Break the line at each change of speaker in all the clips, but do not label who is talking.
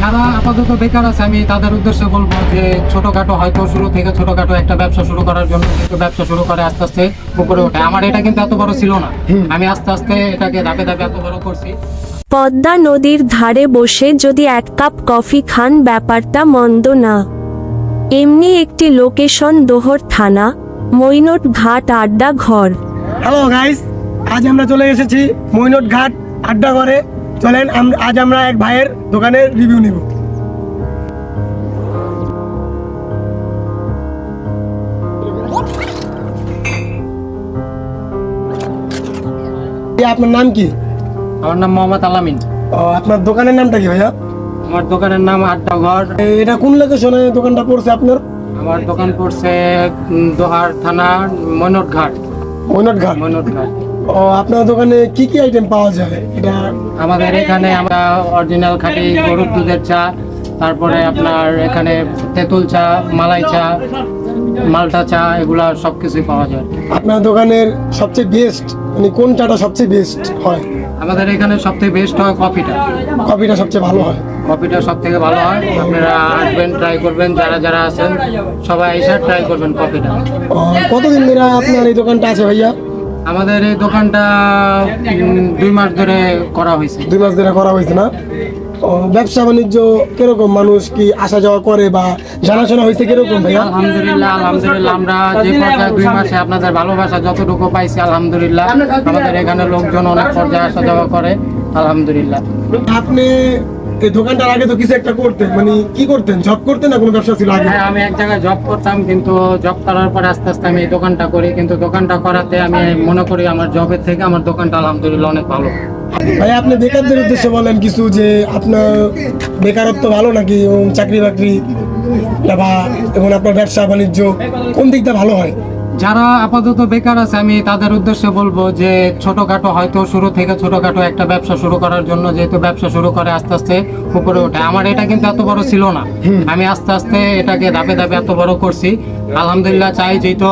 যারা আপাতত বেকার আছে আমি তাদের উদ্দেশ্যে বলবো যে ছোটখাটো হয়তো শুরু থেকে ছোটখাটো একটা ব্যবসা শুরু করার জন্য ব্যবসা শুরু করে আস্তে আস্তে উপরে ওঠে। আমার এটা কিন্তু এত বড় ছিল না, আমি আস্তে আস্তে এটাকে ধাপে ধাপে এত বড় করছি।
পদ্মা নদীর ধারে বসে যদি এক কাপ কফি খান ব্যাপারটা মন্দ না। এমনি একটি লোকেশন দোহর থানা, মৈনট ঘাট আড্ডা ঘর।
হ্যালো গাইস, আজ আমরা চলে এসেছি মৈনট ঘাট আড্ডা ঘরে। চলেন আজ আমরা এক ভাইয়ের দোকানের রিভিউ নিব। আপনার নাম কি?
আমার নাম মোহাম্মদ আলামিন।
আপনার দোকানের নামটা কি ভাইয়া?
আমার দোকানের নাম আড্ডা ঘর।
এটা কোন লোকেশনে দোকানটা পড়ছে আপনার?
আমার দোকান পড়ছে দোহার থানা, মৈনট ঘাট।
মৈনট ঘাট।
মৈনট ঘাট।
আপনার দোকানে কি কি আইটেম পাওয়া যায়? এটা
আমাদের এখানে আমরা অরিজিনাল খাঁটি গরুর দুধের চা, তারপরে আপনার এখানে তেঁতুল চা, মালাই চা, মালটা চা, এগুলা সবকিছুই পাওয়া যায়।
আপনার দোকানের সবচেয়ে বেস্ট মানে কোন চাটা সবচেয়ে বেস্ট হয়?
আমাদের এখানে সবথেকে বেস্ট হয় কফিটা।
কফিটা সবচেয়ে ভালো হয়।
কফিটা সব থেকে ভালো হয়। আপনারা আসবেন, ট্রাই করবেন, যারা যারা আছেন সবাই এসে ট্রাই করবেন কফিটা।
কতদিন ধরে আপনার এই দোকানটা আছে ভাইয়া?
আমাদের এই দোকানটা 2 মাস ধরে করা হয়েছে।
2 মাস ধরে করা হয়েছে না? ব্যবসা বাণিজ্য কিরকম? মানুষ কি আসা যাওয়া করে বা জানাশোনা হয়েছে কিরকম ভাইয়া?
আলহামদুলিল্লাহ আলহামদুলিল্লাহ, আমরা যে পর্যায়ে 2 মাসে আপনাদের ভালোবাসা যতটুকু পাইছি আলহামদুলিল্লাহ। আমাদের এখানে লোকজন অনেক পর্যায়ে আসা যাওয়া করে আলহামদুলিল্লাহ।
আপনি এই দোকানটার আগে তো কিছু একটা করতেন, মানে কি করতেন? জব করতেন না কোনো ব্যবসা ছিল আগে?
হ্যাঁ, আমি এক জায়গায় জব করতাম, কিন্তু জব করার পরে আস্তে আস্তে আমি এই দোকানটা করি। কিন্তু দোকানটা করাতে আমি মনে করি আমার জবের থেকে আমার দোকানটা আলহামদুলিল্লাহ অনেক ভালো।
ভাই আপনি বেকারদের উদ্দেশ্যে বলেন কিছু, যে আপনার বেকারত্ব ভালো নাকি এবং চাকরি বাকরি বা এবং আপনার ব্যবসা বাণিজ্য কোন দিকটা ভালো হয়?
যারা আপাতত বেকার আছে আমি তাদের উদ্দেশ্যে বলবো যে ছোটখাটো হয়তো শুরু থেকে ছোটখাটো একটা ব্যবসা শুরু করার জন্য যেহেতু ব্যবসা শুরু করে আস্তে আস্তে উপরে ওঠে। আমার এটা কিন্তু এত বড় ছিল না, আমি আস্তে আস্তে এটাকে ধাপে ধাপে এত বড় করছি আলহামদুলিল্লাহ। চাই যেহেতু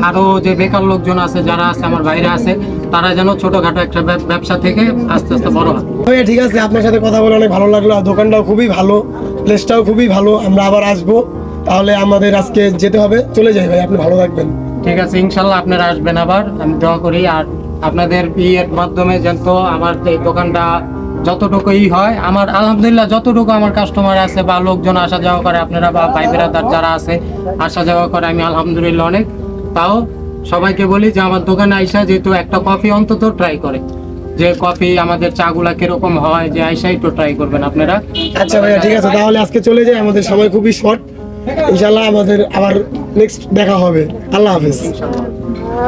আরো যে বেকার লোকজন আছে, যারা আছে আমার বাইরে আছে, তারা যেন ছোটখাটো একটা ব্যবসা থেকে আস্তে আস্তে বড় হয়।
ভাইয়া ঠিক আছে, আপনার সাথে কথা বলে অনেক ভালো লাগলো। আর দোকানটাও খুবই ভালো, প্লেসটাও খুবই ভালো। আমরা আবার আসবো। তাহলে আমাদের আজকে যেতে হবে, চলে যাই ভাই, আপনি ভালো থাকবেন।
ঠিক আছে, ইনশাল্লাহ আপনারা আসবেন আবার, আমি দোয়া করি। আর আপনাদের এর মাধ্যমে যেন আমার এই দোকানটা যতটুকুই হয়, আমার আলহামদুলিল্লাহ যতটুকু আমার কাস্টমার আছে বা লোকজন আসা যাওয়া করে, আপনারা বা ভাই বেরাদার যারা আছে আসা যাওয়া করে, আমি আলহামদুলিল্লাহ অনেক। তাও সবাইকে বলি যে আমার দোকানে আইসা যেহেতু একটা কফি অন্তত ট্রাই করে, যে কফি আমাদের চাগুলা কিরকম হয়, যে আইসা একটু ট্রাই করবেন আপনারা।
আচ্ছা ভাইয়া ঠিক আছে, তাহলে আজকে চলে যাই, আমাদের সময় খুবই শর্ট। ইনশাল্লাহ আমাদের আবার নেক্সট দেখা হবে। আল্লাহ হাফেজ।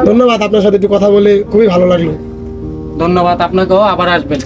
ধন্যবাদ, আপনার সাথে একটু কথা বলে খুবই ভালো লাগলো।
ধন্যবাদ আপনাকেও, আবার আসবেন।